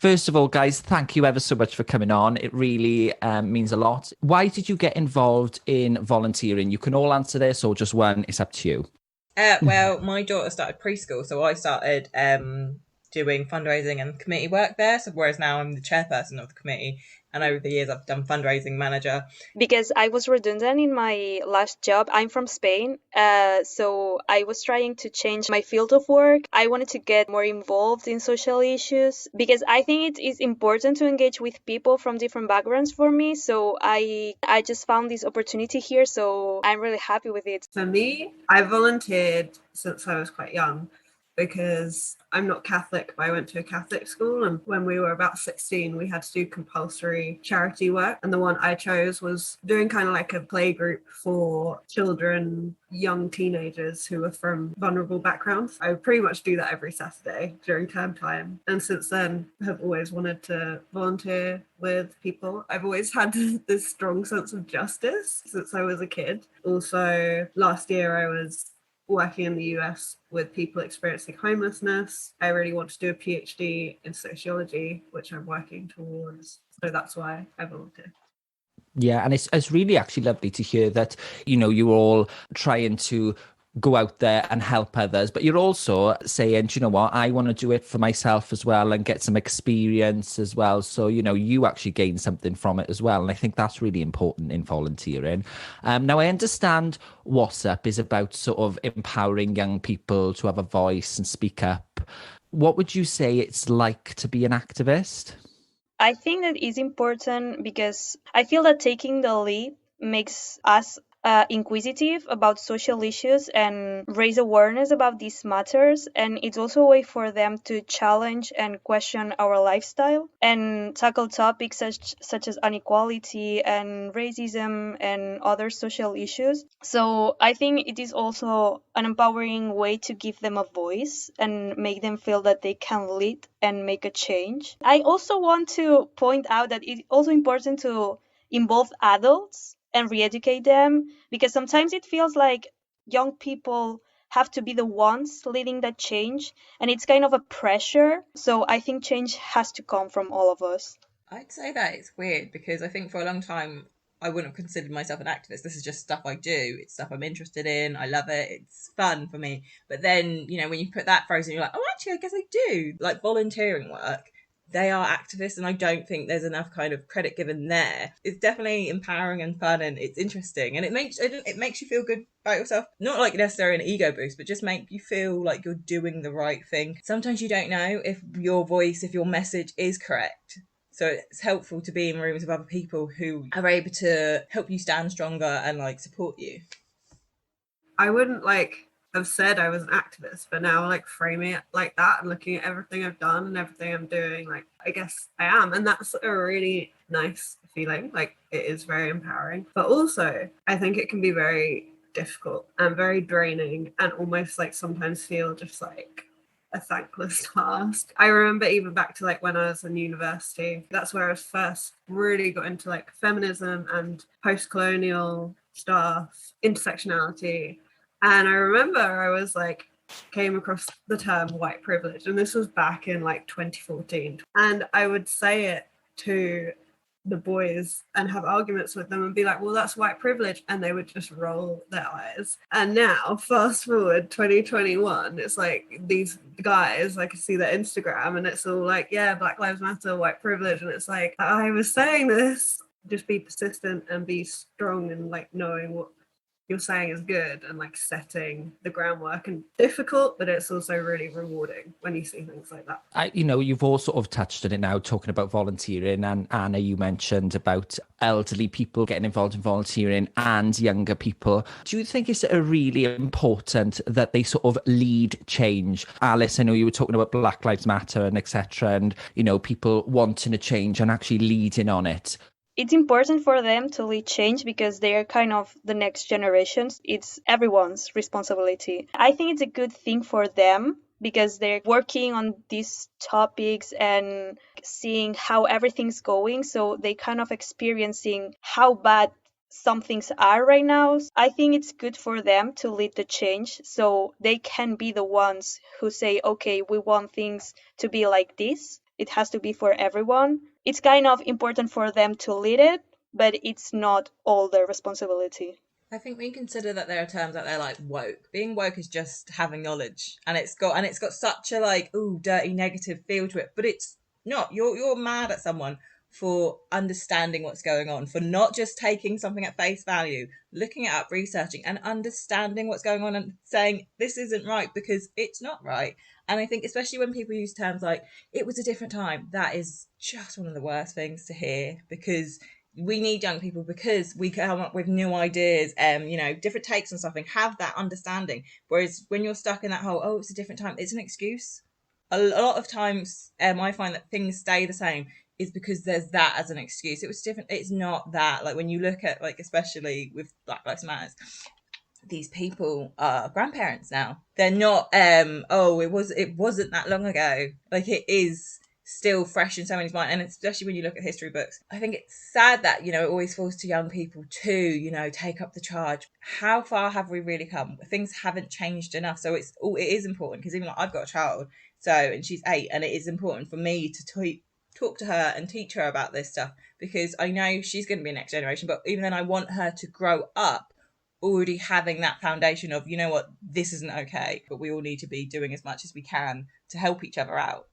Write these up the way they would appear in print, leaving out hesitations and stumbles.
First of all, guys, thank you ever so much for coming on. It really means a lot. Why did you get involved in volunteering? You can all answer this, or just one. It's up to you. Well, my daughter started preschool, so I started doing fundraising and committee work there. So whereas now I'm the chairperson of the committee, and over the years I've done fundraising manager. Because I was redundant in my last job. I'm from Spain, so I was trying to change my field of work. I wanted to get more involved in social issues because I think it is important to engage with people from different backgrounds for me. So I just found this opportunity here, so I'm really happy with it. For me, I volunteered since I was quite young because I'm not Catholic, but I went to a Catholic school. And when we were about 16, we had to do compulsory charity work. And the one I chose was doing kind of like a play group for children, young teenagers who were from vulnerable backgrounds. I would pretty much do that every Saturday during term time. And since then, have always wanted to volunteer with people. I've always had this strong sense of justice since I was a kid. Also, last year I was working in the US with people experiencing homelessness. I really want to do a PhD in sociology, which I'm working towards. So that's why I volunteer. Yeah, and it's really actually lovely to hear that, you're all trying to go out there and help others, but you're also saying, "Do you know what, I want to do it for myself as well and get some experience as well." So, you actually gain something from it as well. And I think that's really important in volunteering. Now, I understand WASSUP is about sort of empowering young people to have a voice and speak up. What would you say it's like to be an activist? I think that is important because I feel that taking the lead makes us inquisitive about social issues and raise awareness about these matters. And it's also a way for them to challenge and question our lifestyle and tackle topics such as inequality and racism and other social issues. So I think it is also an empowering way to give them a voice and make them feel that they can lead and make a change. I also want to point out that it's also important to involve adults and re-educate them because sometimes it feels like young people have to be the ones leading that change and it's kind of a pressure. So I think change has to come from all of us. I'd say that it's weird because I think for a long time I wouldn't have considered myself an activist. This is just stuff I do. It's stuff I'm interested in. I love it. It's fun for me. But then, when you put that phrase in, you're like, oh, actually, I guess I do. Like volunteering work, they are activists, and I don't think there's enough kind of credit given there. It's definitely empowering and fun, and it's interesting, and it makes you feel good about yourself. Not like necessarily an ego boost, but just make you feel like you're doing the right thing. Sometimes you don't know if your voice, if your message is correct. So it's helpful to be in rooms with other people who are able to help you stand stronger and like support you. I wouldn't have said I was an activist, but now framing it like that and looking at everything I've done and everything I'm doing, I guess I am. And that's a really nice feeling. It is very empowering. But also I think it can be very difficult and very draining and almost sometimes feel just a thankless task. I remember even back to when I was in university, that's where I first really got into feminism and post-colonial stuff, intersectionality. And I remember I was came across the term white privilege, and this was back in 2014. And I would say it to the boys and have arguments with them and be like, well, that's white privilege. And they would just roll their eyes. And now, fast forward 2021, it's these guys, I can see their Instagram and it's all yeah, Black Lives Matter, white privilege. And it's I was saying this, just be persistent and be strong and knowing what you're saying is good and setting the groundwork, and difficult, but it's also really rewarding when you see things like that. You've all sort of touched on it now, talking about volunteering, and Anna, you mentioned about elderly people getting involved in volunteering and younger people. Do you think it's really important that they sort of lead change? Alice, I know you were talking about Black Lives Matter and etc. and, people wanting to change and actually leading on it. It's important for them to lead change because they are kind of the next generations. It's everyone's responsibility. I think it's a good thing for them because they're working on these topics and seeing how everything's going. So they kind of experiencing how bad some things are right now. I think it's good for them to lead the change so they can be the ones who say, okay, we want things to be like this. it has to be for everyone. It's kind of important for them to lead it, but it's not all their responsibility. I think we consider that there are terms out there like woke. Being woke is just having knowledge, and it's got such a like dirty negative feel to it. But it's not. You're mad at someone for understanding what's going on, for not just taking something at face value, looking it up, researching, and understanding what's going on and saying this isn't right because it's not right. And I think especially when people use terms like it was a different time, that is just one of the worst things to hear, because we need young people because we come up with new ideas and different takes on something, have that understanding. Whereas when you're stuck in that whole it's a different time, it's an excuse. A lot of times I find that things stay the same is because there's that as an excuse. It was different. It's not that. Like when you look at like especially with Black Lives Matters, these people are grandparents now. They're not it wasn't that long ago. Like it is still fresh in somebody's mind, and especially when you look at history books. I think it's sad that it always falls to young people to take up the charge. How far have we really come? Things haven't changed enough, so it is important, because even like I've got a child, and she's 8, and it is important for me to talk to her and teach her about this stuff, because I know she's going to be next generation, but even then I want her to grow up already having that foundation of this isn't okay, but we all need to be doing as much as we can to help each other out.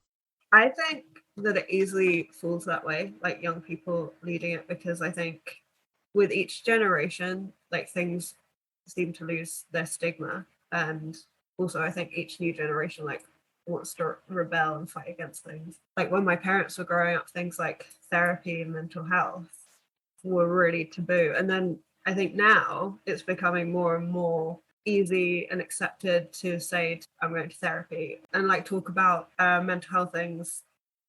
I think that it easily falls that way, like young people leading it, because I think with each generation, like things seem to lose their stigma. And also I think each new generation like wants to rebel and fight against things. Like when my parents were growing up, things like therapy and mental health were really taboo. And then I think now it's becoming more and more easy and accepted to say I'm going to therapy and like talk about mental health things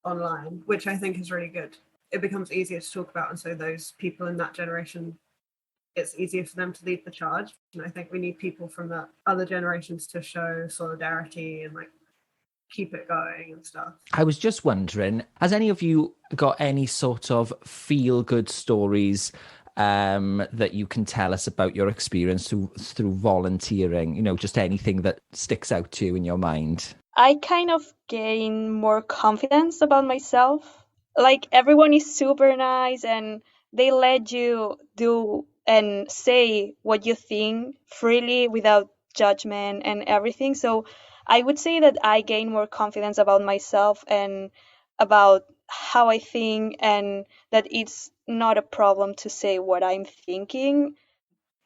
online, which I think is really good. It becomes easier to talk about, and so those people in that generation, it's easier for them to lead the charge. And I think we need people from the other generations to show solidarity and like keep it going and stuff. I was just wondering, has any of you got any sort of feel-good stories that you can tell us about your experience through volunteering? Just anything that sticks out to you in your mind. I kind of gain more confidence about myself. Like everyone is super nice and they let you do and say what you think freely without judgment and everything. So I would say that I gain more confidence about myself and about how I think, and that it's not a problem to say what I'm thinking.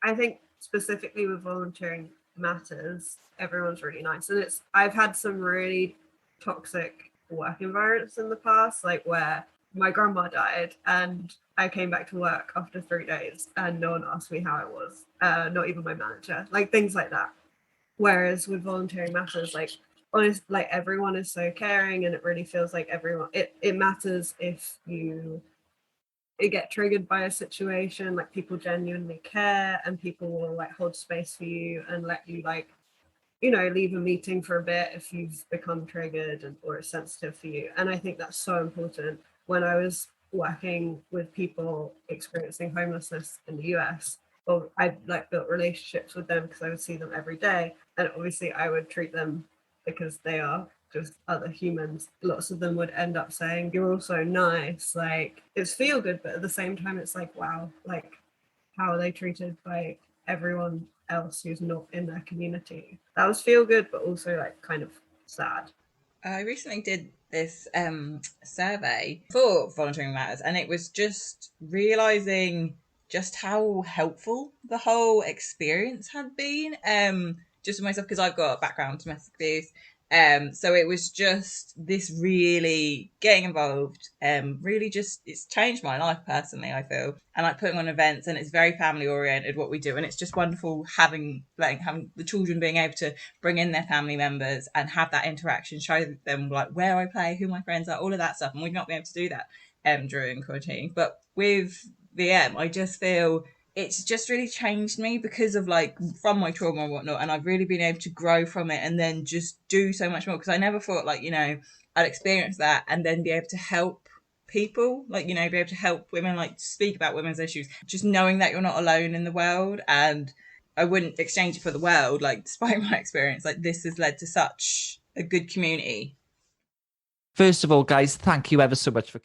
I think specifically with volunteering matters, everyone's really nice. And I've had some really toxic work environments in the past, like where my grandma died and I came back to work after 3 days and no one asked me how I was, not even my manager, like things like that. Whereas with volunteering matters, like honest, like everyone is so caring, and it really feels like everyone, it matters if you get triggered by a situation, like people genuinely care and people will like hold space for you and let you like leave a meeting for a bit if you've become triggered or it's sensitive for you. And I think that's so important. When I was working with people experiencing homelessness in the US, I like built relationships with them because I would see them every day, and obviously I would treat them because they are just other humans. Lots of them would end up saying, "You're all so nice." Like it's feel good, but at the same time it's like, wow, like how are they treated by everyone else who's not in their community? That was feel good, but also like kind of sad. I recently did this survey for Volunteering Matters, and it was just realizing just how helpful the whole experience had been, just for myself, because I've got a background in domestic abuse. So it was just this really getting involved, really just, it's changed my life personally, I feel. And like putting on events, and it's very family oriented what we do. And it's just wonderful having the children being able to bring in their family members and have that interaction, show them like where I play, who my friends are, all of that stuff. And we've not been able to do that during quarantine. But with VM, I just feel it's just really changed me because of like from my trauma and whatnot, and I've really been able to grow from it and then just do so much more, because I never thought like I'd experience that and then be able to help people, like be able to help women, like speak about women's issues, just knowing that you're not alone in the world. And I wouldn't exchange it for the world, like despite my experience. Like this has led to such a good community. First of all, guys, thank you ever so much for